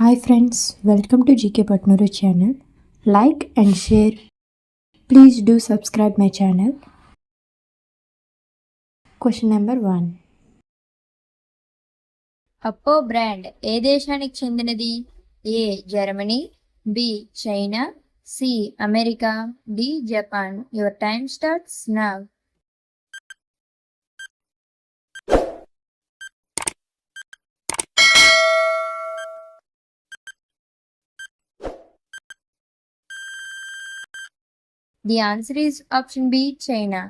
Hi friends, welcome to GK Patnuru channel. Like and share. Please do subscribe my channel. Question number 1. అప్పో brand ఏ దేశానికి చెందినది? A Germany, B China, C America, D Japan. Your time starts now. The answer is option B, China.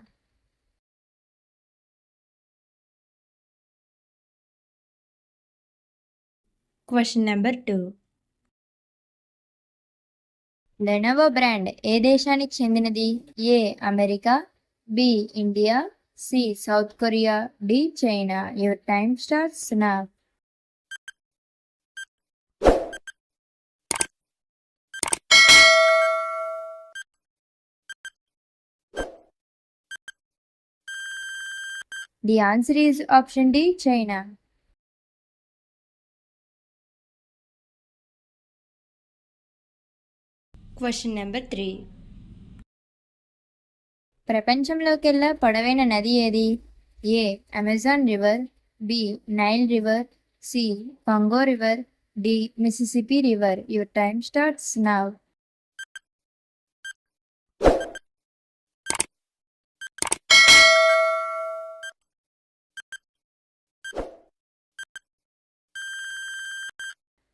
Question number 2. Lenovo brand ఏ దేశానికి చెందినది? A America, B India, C South Korea, D China. Your time starts now. The answer is option D, China. Question number 3. ప్రపంచంలోకెల్లా పొడవైన నది ఏది? A Amazon river, B Nile river, C Congo river, D Mississippi river. Your time starts now.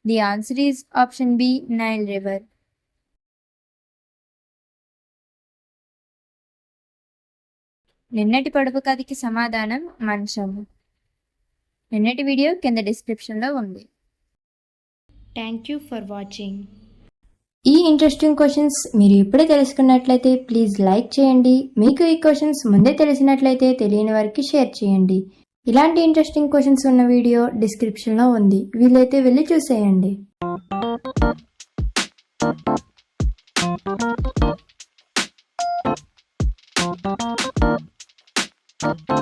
The answer is option B, Nile River. నిన్నటి పొడుపు కథకి సమాధానం మంచం. నిన్నటి వీడియో కింద డిస్క్రిప్షన్లో ఉంది. Thank you for watching. ఈ ఇంట్రెస్టింగ్ క్వశ్చన్స్ మీరు ఇప్పుడే తెలుసుకున్నట్లయితే ప్లీజ్ లైక్ చేయండి. మీకు ఈ క్వశ్చన్స్ ముందే తెలిసినట్లయితే తెలియని వారికి షేర్ చేయండి. ఇలాంటి ఇంట్రెస్టింగ్ క్వశ్చన్స్ ఉన్న వీడియో డిస్క్రిప్షన్లో ఉంది, వీలైతే వెళ్ళి చూసేయండి.